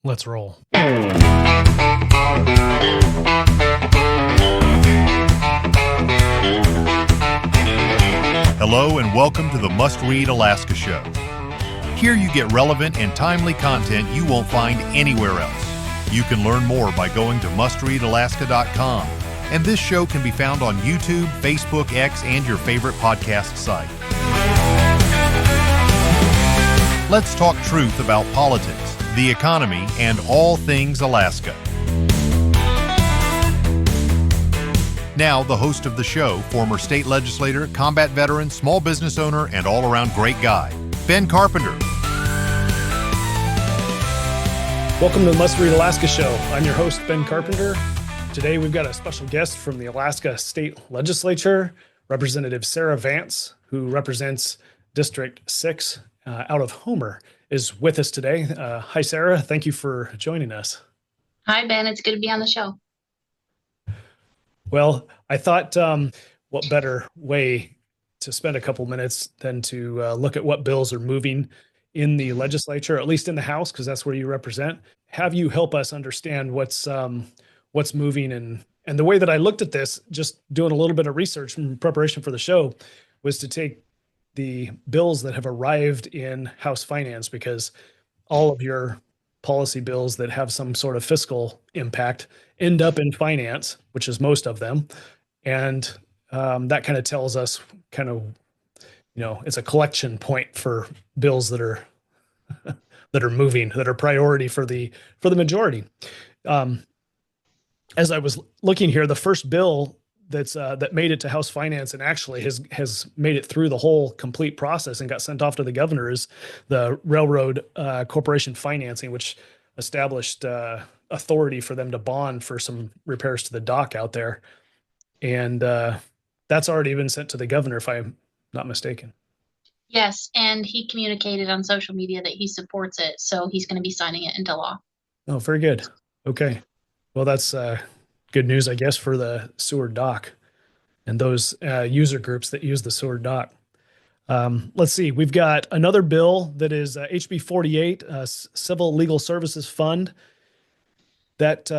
Let's roll. Hello and welcome to the Must Read Alaska Show. Here you get relevant and timely content you won't find anywhere else. You can learn more by going to mustreadalaska.com, and this show can be found on YouTube, Facebook, X, and your favorite podcast site. Let's talk truth about politics, the economy, and all things Alaska. Now, the host of the show, former state legislator, combat veteran, small business owner, and all-around great guy, Ben Carpenter. Welcome to the Must Read Alaska Show. I'm your host, Ben Carpenter. Today, we've got a special guest from the Alaska State Legislature, Representative Sarah Vance, who represents District 6 out of Homer, is with us today. Hi, Sarah. Thank you for joining us. Hi, Ben. It's good to be on the show. Well, I thought what better way to spend a couple minutes than to look at what bills are moving in the legislature, at least in the House, because that's where you represent. Have you help us understand what's moving. And the way that I looked at this, just doing a little bit of research in preparation for the show, was to take the bills that have arrived in House Finance, because all of your policy bills that have some sort of fiscal impact end up in finance, which is most of them. And that kind of tells us it's a collection point for bills that are that are moving, that are priority for the majority. As I was looking here, the first bill that made it to House Finance and actually has made it through the whole complete process and got sent off to the governor is the Railroad Corporation Financing, which established authority for them to bond for some repairs to the dock out there. And that's already been sent to the governor, if I'm not mistaken. Yes, and he communicated on social media that he supports it, so he's going to be signing it into law. Oh, very good. Okay. Well, that's good news, I guess, for the Seward dock and those user groups that use the Seward dock. Let's see. We've got another bill that is HB 48, Civil Legal Services Fund, that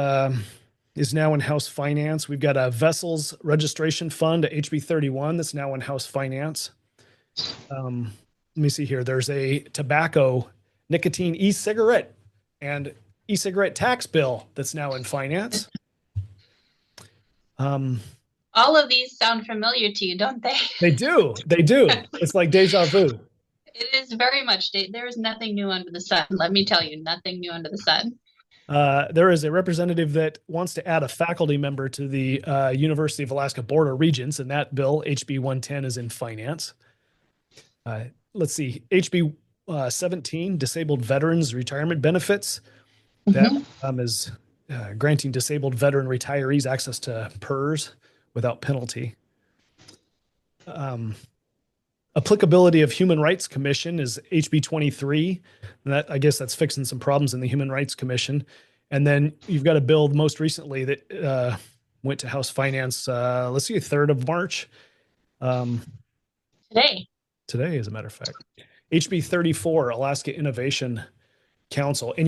is now in House Finance. We've got a Vessels Registration Fund, HB 31, that's now in House Finance. Let me see here. There's a tobacco, nicotine, e-cigarette, and e-cigarette tax bill that's now in Finance. All of these sound familiar to you, don't they? They do. It's like deja vu. It is very much. There is nothing new under the sun. Let me tell you, nothing new under the sun. There is a representative that wants to add a faculty member to the University of Alaska Board of Regents, and that bill, HB 110, is in Finance. Let's see, HB 17, Disabled Veterans Retirement Benefits. That is granting disabled veteran retirees access to PERS without penalty. Applicability of Human Rights Commission is HB 23. And that, I guess that's fixing some problems in the Human Rights Commission. And then you've got a bill most recently that went to House Finance, let's see, 3rd of March. Today, as a matter of fact. HB 34, Alaska Innovation Council. And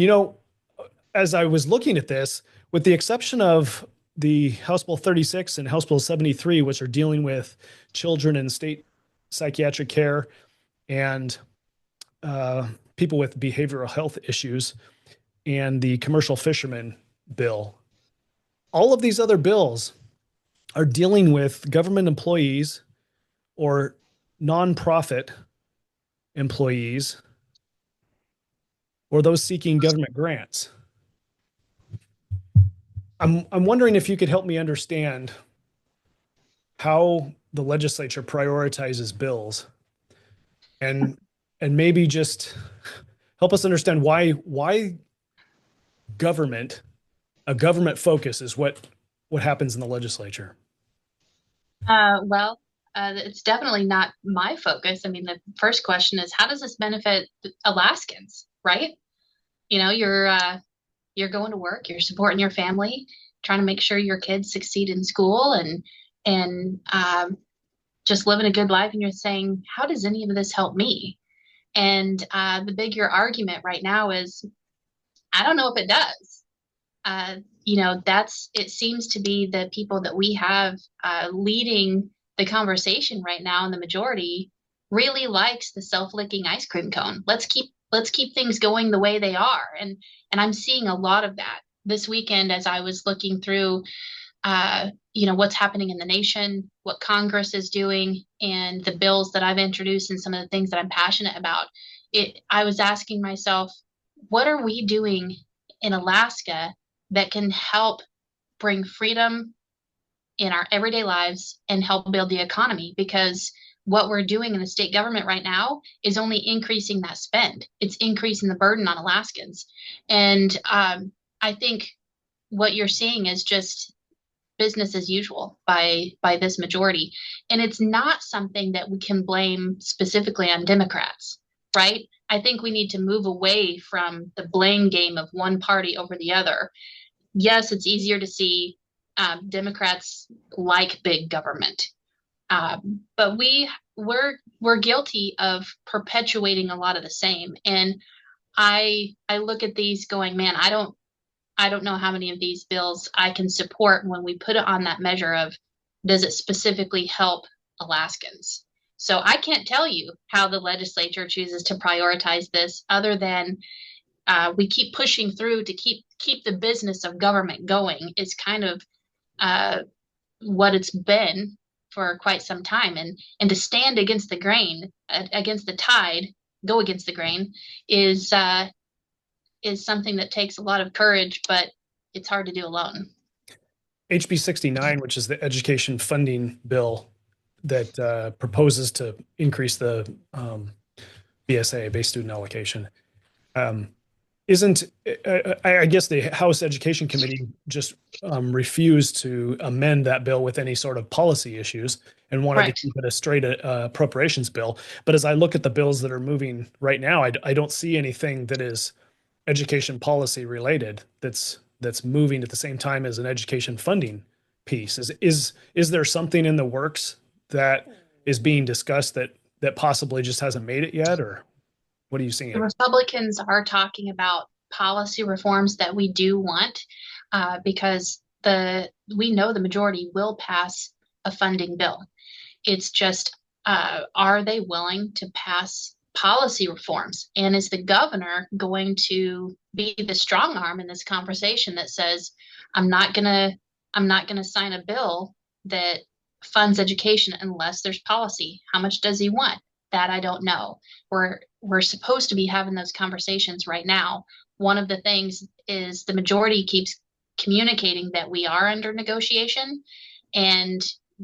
as I was looking at this, with the exception of the House Bill 36 and House Bill 73, which are dealing with children in state psychiatric care and people with behavioral health issues, and the commercial fisherman bill, all of these other bills are dealing with government employees or nonprofit employees or those seeking government grants. I'm wondering if you could help me understand how the legislature prioritizes bills, and maybe just help us understand why a government focus is what happens in the legislature. It's definitely not my focus. I mean, the first question is, how does this benefit Alaskans, right? You're going to work, you're supporting your family, trying to make sure your kids succeed in school and just living a good life. And you're saying, how does any of this help me? And the bigger argument right now is, I don't know if it does. It seems to be the people that we have leading the conversation right now in the majority really likes the self-licking ice cream cone. Let's keep things going the way they are. And I'm seeing a lot of that this weekend as I was looking through what's happening in the nation, what Congress is doing, and the bills that I've introduced and some of the things that I'm passionate about. I was asking myself, what are we doing in Alaska that can help bring freedom in our everyday lives and help build the economy? Because what we're doing in the state government right now is only increasing that spend. It's increasing the burden on Alaskans. And I think what you're seeing is just business as usual by this majority. And it's not something that we can blame specifically on Democrats, right? I think we need to move away from the blame game of one party over the other. Yes, it's easier to see Democrats like big government, but we're guilty of perpetuating a lot of the same. And I look at these going, man, I don't know how many of these bills I can support when we put it on that measure of, does it specifically help Alaskans? So I can't tell you how the legislature chooses to prioritize this, other than we keep pushing through to keep the business of government going. Is kind of what it's been for quite some time, and to stand against the grain, against the tide, go against the grain is something that takes a lot of courage, but it's hard to do alone. HB 69, which is the education funding bill that proposes to increase the BSA, Base Student Allocation, isn't, I guess the House Education Committee just refused to amend that bill with any sort of policy issues and wanted to keep it a straight appropriations bill. But as I look at the bills that are moving right now, I don't see anything that is education policy related that's moving at the same time as an education funding piece. Is there something in the works that is being discussed that possibly just hasn't made it yet, or what are you seeing? The Republicans are talking about policy reforms that we do want, because we know the majority will pass a funding bill. It's just, are they willing to pass policy reforms? And is the governor going to be the strong arm in this conversation that says, I'm not gonna sign a bill that funds education unless there's policy? How much does he want? That I don't know. We're supposed to be having those conversations right now. One of the things is the majority keeps communicating that we are under negotiation, and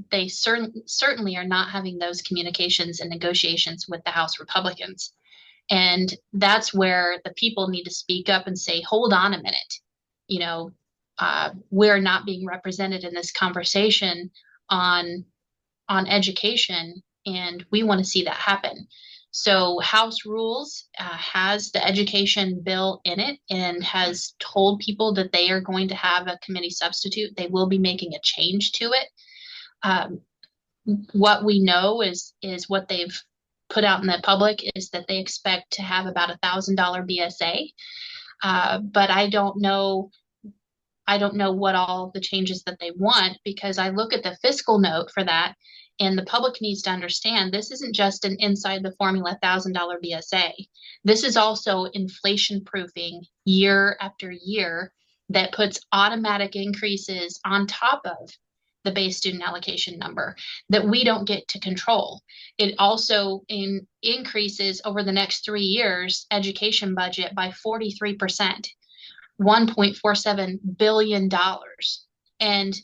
they certainly are not having those communications and negotiations with the House Republicans. And that's where the people need to speak up and say, hold on a minute. We're not being represented in this conversation on education, and we want to see that happen. So House Rules has the education bill in it and has told people that they are going to have a committee substitute. They will be making a change to it. What we know is what they've put out in the public is that they expect to have about $1,000 BSA. But I don't know what all the changes that they want, because I look at the fiscal note for that, and the public needs to understand this isn't just an inside the formula $1,000 BSA. This is also inflation proofing year after year that puts automatic increases on top of the base student allocation number that we don't get to control. It also increases over the next 3 years education budget by 43%, $1.47 billion. And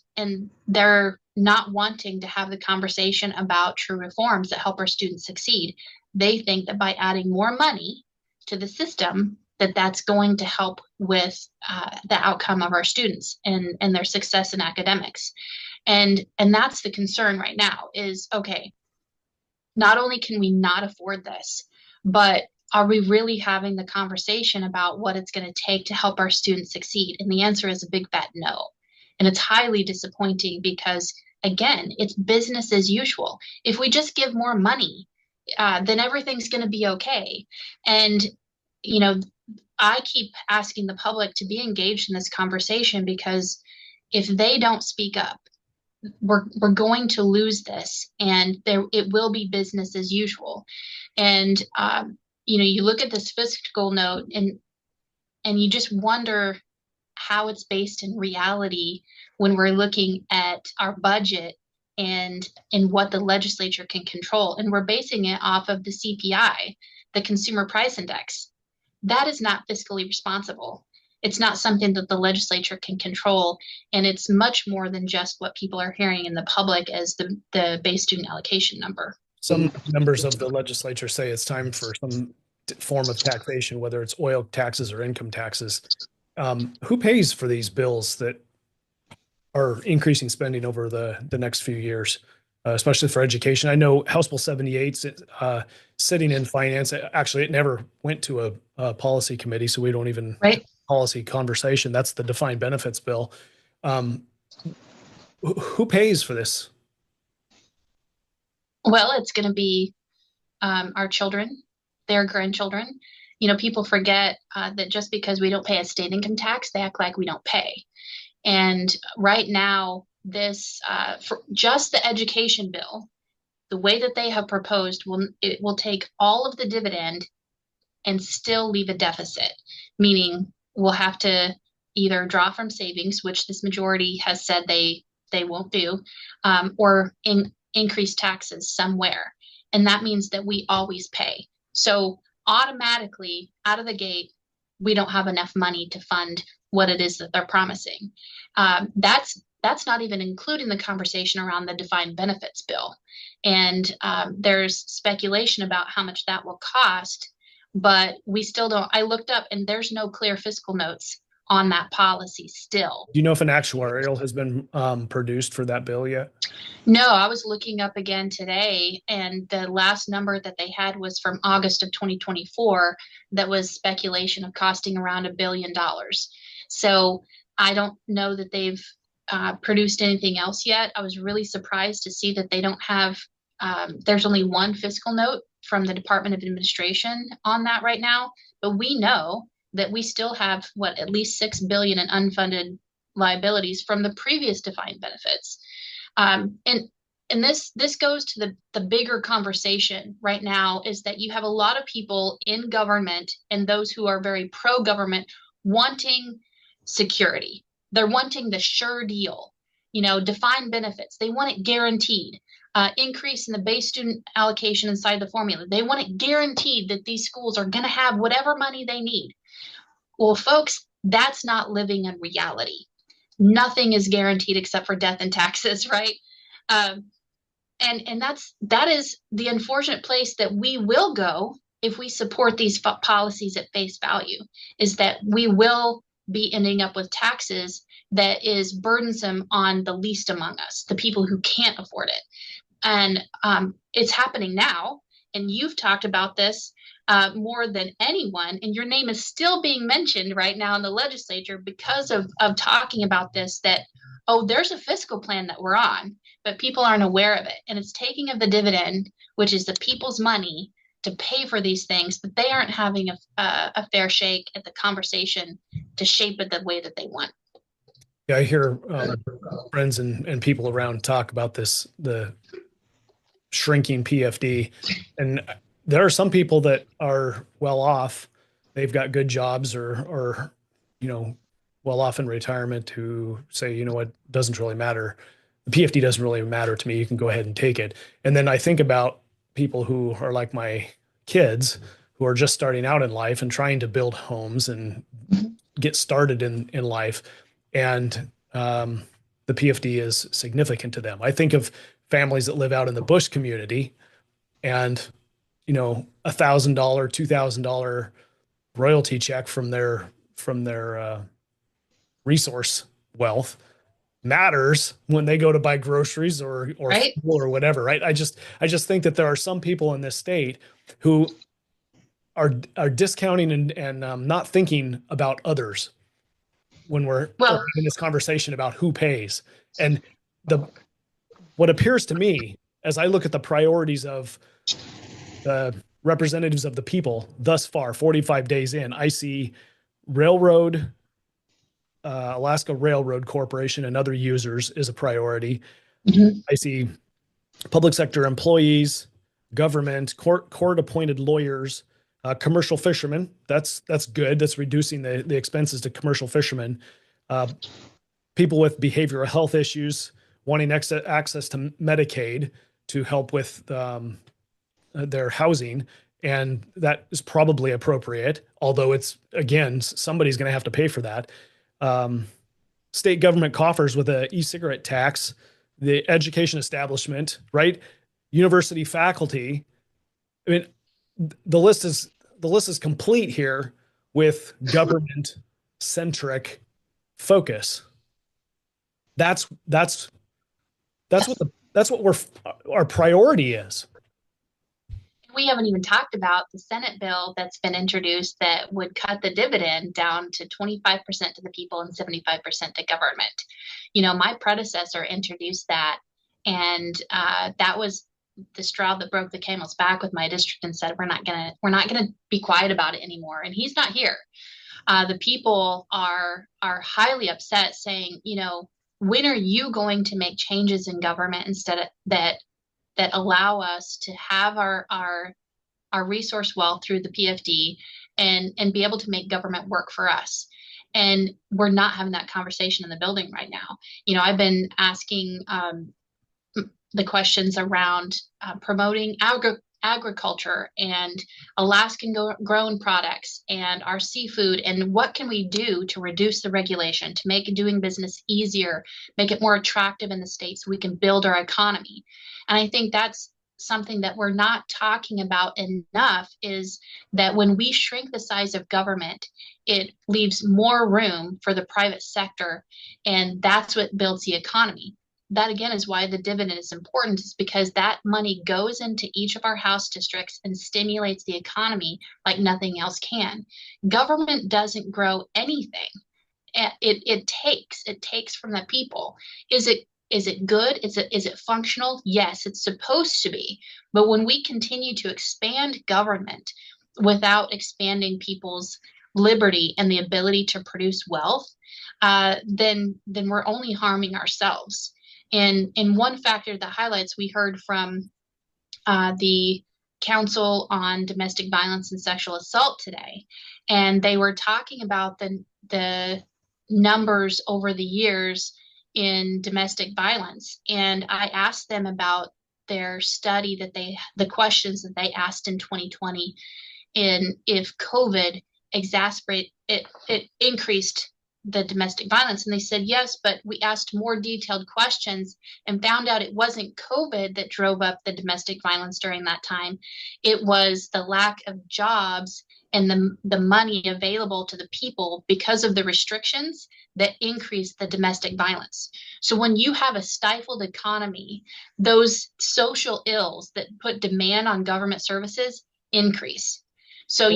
they're not wanting to have the conversation about true reforms that help our students succeed. They think that by adding more money to the system, that's going to help with the outcome of our students and their success in academics. And that's the concern right now is, okay, not only can we not afford this, but are we really having the conversation about what it's going to take to help our students succeed? And the answer is a big fat no. And it's highly disappointing because, again, it's business as usual. If we just give more money, then everything's going to be okay. And, I keep asking the public to be engaged in this conversation, because if they don't speak up, we're going to lose this, and it will be business as usual. And you look at this fiscal note, and you just wonder how it's based in reality when we're looking at our budget and what the legislature can control. And we're basing it off of the CPI, the Consumer Price Index. That is not fiscally responsible. It's not something that the legislature can control. And it's much more than just what people are hearing in the public as the base student allocation number. Some members of the legislature say it's time for some form of taxation, whether it's oil taxes or income taxes. Who pays for these bills that are increasing spending over the next few years, especially for education? I know House Bill 78 sitting in finance. Actually, it never went to a policy committee, so we don't even policy conversation. That's the defined benefits bill. Who pays for this? Well, it's going to be our children, their grandchildren. People forget that just because we don't pay a state income tax, they act like we don't pay. And right now, this for just the education bill, the way that they have proposed, it will take all of the dividend and still leave a deficit, meaning we'll have to either draw from savings, which this majority has said they won't do, or increase taxes somewhere. And that means that we always pay. So automatically out of the gate, we don't have enough money to fund what it is that they're promising. That's not even including the conversation around the defined benefits bill. And there's speculation about how much that will cost, but we still don't. I looked up and there's no clear fiscal notes on that policy still. Do you know if an actuarial has been produced for that bill yet? No, I was looking up again today, and the last number that they had was from August of 2024. That was speculation of costing around $1 billion. So I don't know that they've produced anything else yet. I was really surprised to see that they don't have, there's only one fiscal note from the Department of Administration on that right now, but we know that we still have at least $6 billion in unfunded liabilities from the previous defined benefits. And this goes to the bigger conversation right now, is that you have a lot of people in government and those who are very pro-government wanting security. They're wanting the sure deal, defined benefits. They want it guaranteed. Increase in the base student allocation inside the formula. They want it guaranteed that these schools are going to have whatever money they need. Well, folks, that's not living in reality. Nothing is guaranteed except for death and taxes, right? And that is the unfortunate place that we will go if we support these policies at face value, is that we will be ending up with taxes that is burdensome on the least among us, the people who can't afford it. And it's happening now. And you've talked about this more than anyone, and your name is still being mentioned right now in the legislature because of talking about this, that, there's a fiscal plan that we're on, but people aren't aware of it. And it's taking of the dividend, which is the people's money, to pay for these things, but they aren't having a fair shake at the conversation to shape it the way that they want. Yeah, I hear friends and people around talk about this, the shrinking PFD. And there are some people that are well off. They've got good jobs or well off in retirement, who say, what doesn't really matter. The PFD doesn't really matter to me. You can go ahead and take it. And then I think about people who are like my kids, who are just starting out in life and trying to build homes and get started in life. And the PFD is significant to them. I think of families that live out in the bush community, and $1,000, $2,000 royalty check from their resource wealth matters when they go to buy groceries or right. Fuel or whatever. Right. I just think that there are some people in this state who are discounting and not thinking about others when we're having this conversation about who pays. And what appears to me, as I look at the priorities of the representatives of the people thus far, 45 days in, I see railroad, Alaska Railroad Corporation and other users is a priority. Mhm. I see public sector employees, government, court appointed lawyers, commercial fishermen. That's good. That's reducing the expenses to commercial fishermen. People with behavioral health issues wanting access to Medicaid to help with their housing. And that is probably appropriate, although it's, again, somebody's going to have to pay for that. State government coffers with an e-cigarette tax, the education establishment, right? University faculty. I mean, the list is complete here with government-centric focus. That's what our priority is. We haven't even talked about the Senate bill that's been introduced that would cut the dividend down to 25% to the people and 75% to government. My predecessor introduced that, and that was the straw that broke the camel's back with my district, and said we're not gonna be quiet about it anymore. And he's not here. The people are highly upset, saying, when are you going to make changes in government instead of that allow us to have our resource wealth through the PFD and be able to make government work for us. And we're not having that conversation in the building right now. I've been asking the questions around promoting agriculture and Alaskan grown products and our seafood, and what can we do to reduce the regulation, to make doing business easier, make it more attractive in the state so we can build our economy. And I think that's something that we're not talking about enough, is that when we shrink the size of government, it leaves more room for the private sector, and that's what builds the economy. That again is why the dividend is important, is because that money goes into each of our house districts and stimulates the economy like nothing else can. Government doesn't grow anything. It takes from the people. Is it good? Is it functional? Yes, it's supposed to be. But when we continue to expand government without expanding people's liberty and the ability to produce wealth, then we're only harming ourselves. And one factor that highlights, we heard from the Council on Domestic Violence and Sexual Assault today, and they were talking about the numbers over the years in domestic violence. And I asked them about their study the questions that they asked in 2020, and if COVID it increased the domestic violence. And they said, yes, but we asked more detailed questions and found out it wasn't COVID that drove up the domestic violence during that time. It was the lack of jobs and the money available to the people because of the restrictions that increased the domestic violence. So when you have a stifled economy, those social ills that put demand on government services increase. So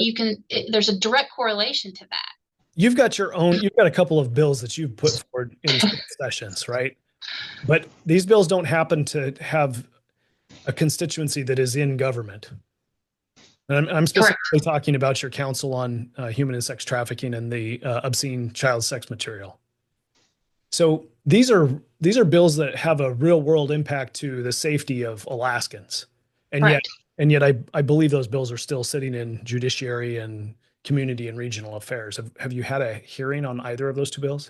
there's a direct correlation to that. You've got a couple of bills that you've put forward in sessions, right? But these bills don't happen to have a constituency that is in government. And I'm specifically talking about your Council on Human and Sex Trafficking and the obscene child sex material. So these are bills that have a real world impact to the safety of Alaskans. And yet I believe those bills are still sitting in judiciary and community and regional affairs. Have you had a hearing on either of those two bills?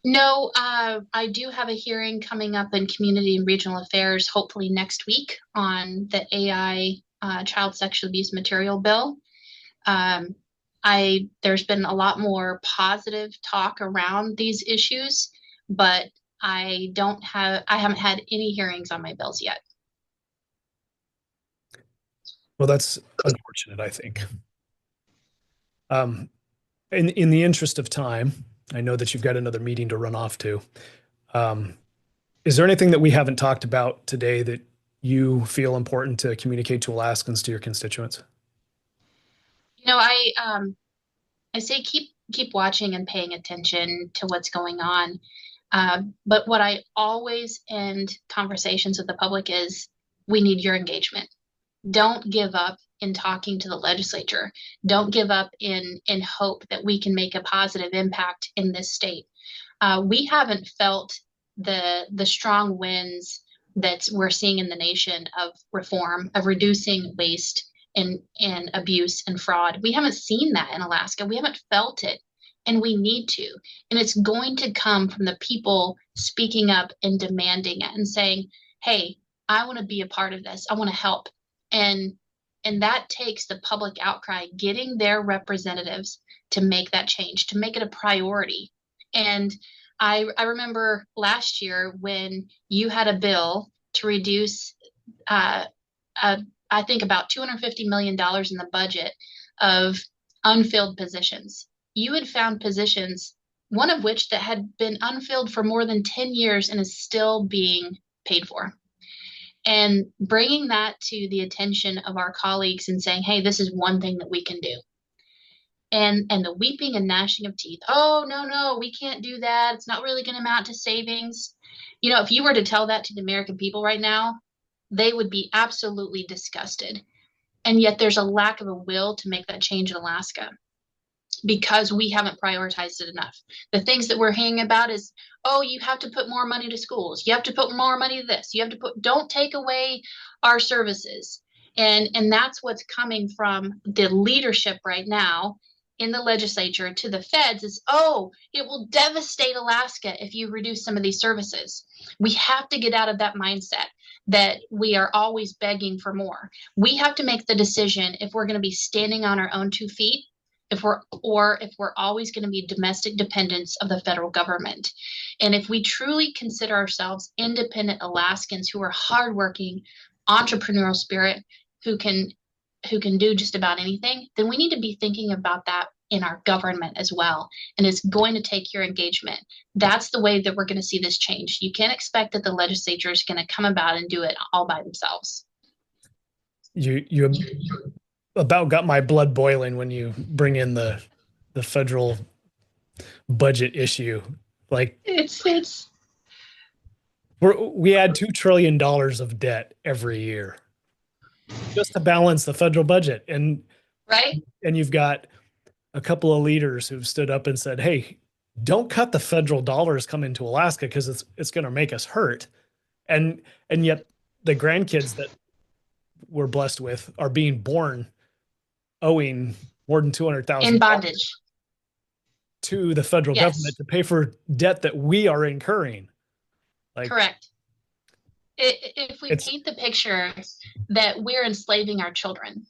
No, I do have a hearing coming up in community and regional affairs, hopefully next week, on the AI child sexual abuse material bill. There's been a lot more positive talk around these issues, but I haven't had any hearings on my bills yet. Well, that's unfortunate, I think. In the interest of time, I know that you've got another meeting to run off to. Is there anything that we haven't talked about today that you feel important to communicate to Alaskans, to your constituents? I say keep watching and paying attention to what's going on. But what I always end conversations with the public is, we need your engagement. Don't give up. in talking to the legislature. Don't give up in hope that we can make a positive impact in this state. We haven't felt the strong winds that we're seeing in the nation of reform, of reducing waste and abuse and fraud. We haven't seen that in Alaska. We haven't felt it, and we need to. And it's going to come from the people speaking up and demanding it and saying, hey, I want to be a part of this. I want to help. And that takes the public outcry, getting their representatives to make that change, to make it a priority. And I remember last year when you had a bill to reduce, I think about $250 million in the budget of unfilled positions. You had found positions, one of which that had been unfilled for more than 10 years and is still being paid for. And bringing that to the attention of our colleagues and saying, hey, this is one thing that we can do. And the weeping and gnashing of teeth. Oh, no, we can't do that. It's not really going to amount to savings. You know, if you were to tell that to the American people right now, they would be absolutely disgusted. And yet there's a lack of a will to make that change in Alaska because we haven't prioritized it enough. The things that we're hearing about is, oh, you have to put more money to schools. You have to put more money to this. You have to don't take away our services. And that's what's coming from the leadership right now in the legislature to the feds is, oh, it will devastate Alaska if you reduce some of these services. We have to get out of that mindset that we are always begging for more. We have to make the decision if we're going to be standing on our own 2 feet, if we're always going to be domestic dependents of the federal government. And if we truly consider ourselves independent Alaskans who are hardworking, entrepreneurial spirit, who can do just about anything, then we need to be thinking about that in our government as well. And it's going to take your engagement. That's the way that we're going to see this change. You can't expect that the legislature is going to come about and do it all by themselves. You about got my blood boiling when you bring in the federal budget issue. Like we add $2 trillion of debt every year just to balance the federal budget. And right. And you've got a couple of leaders who've stood up and said, hey, don't cut the federal dollars coming to Alaska because it's going to make us hurt. And yet the grandkids that we're blessed with are being born owing more than $200,000 in bondage to the federal government to pay for debt that we are incurring. Like, correct. If we paint the picture that we're enslaving our children,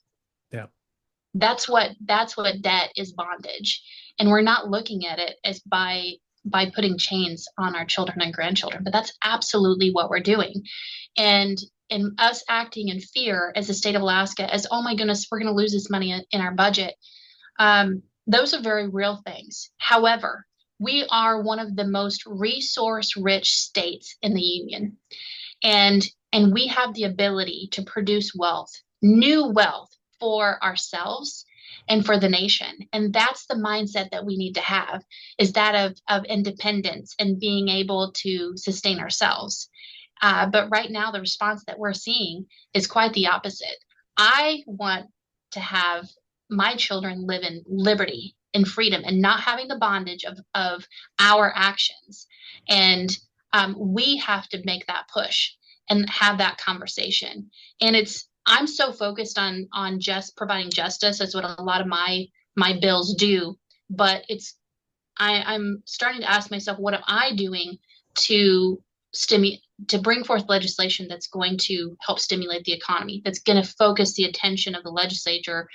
that's what debt is, bondage. And we're not looking at it as by putting chains on our children and grandchildren, but that's absolutely what we're doing. And us acting in fear as the state of Alaska as, oh my goodness, we're going to lose this money in our budget. Those are very real things. However, we are one of the most resource-rich states in the union. And we have the ability to produce wealth, new wealth for ourselves and for the nation. And that's the mindset that we need to have, is that of independence and being able to sustain ourselves. But right now, the response that we're seeing is quite the opposite. I want to have my children live in liberty and freedom and not having the bondage of our actions. And we have to make that push and have that conversation. And I'm so focused on just providing justice. That's what a lot of my bills do. But I'm starting to ask myself, what am I doing to bring forth legislation that's going to help stimulate the economy, that's going to focus the attention of the legislature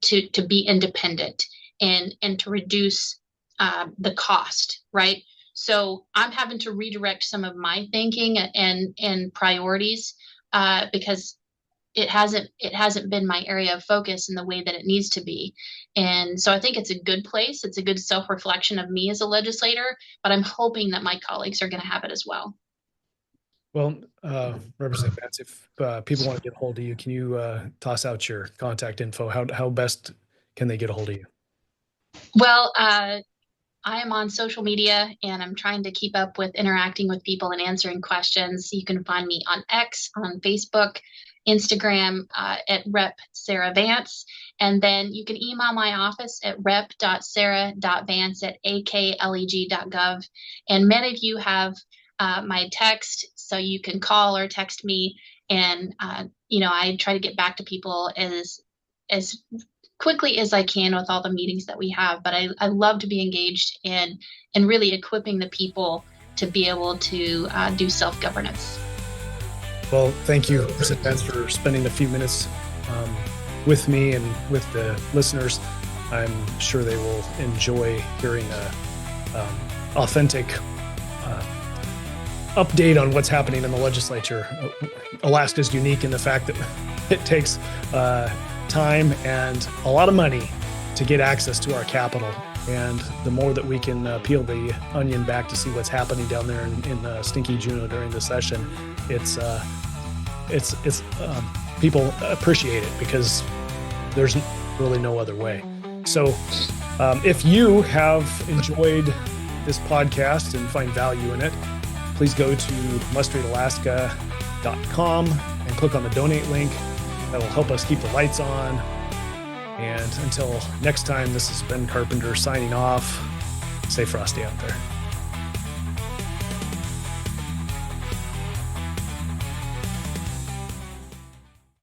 to be independent and to reduce the cost, right? So I'm having to redirect some of my thinking and priorities because it hasn't been my area of focus in the way that it needs to be. And so I think it's a good place. It's a good self-reflection of me as a legislator, but I'm hoping that my colleagues are going to have it as well. Well, Representative Vance, if people want to get a hold of you, can you toss out your contact info? How best can they get a hold of you? Well, I am on social media and I'm trying to keep up with interacting with people and answering questions. You can find me on X, on Facebook, Instagram at Rep Sarah Vance. And then you can email my office at rep.sarah.vance@akleg.gov. And many of you have my text, so you can call or text me. And, I try to get back to people as quickly as I can with all the meetings that we have. But I love to be engaged and really equipping the people to be able to do self-governance. Well, thank you, Vance, for spending a few minutes with me and with the listeners. I'm sure they will enjoy hearing a authentic update on what's happening in the legislature. Alaska is unique in the fact that it takes time and a lot of money to get access to our capital. And the more that we can peel the onion back to see what's happening down there in stinky Juneau during the session, it's people appreciate it because there's really no other way. So if you have enjoyed this podcast and find value in it, please go to mustreadalaska.com and click on the donate link. That'll help us keep the lights on. And until next time, this is Ben Carpenter signing off. Stay frosty out there.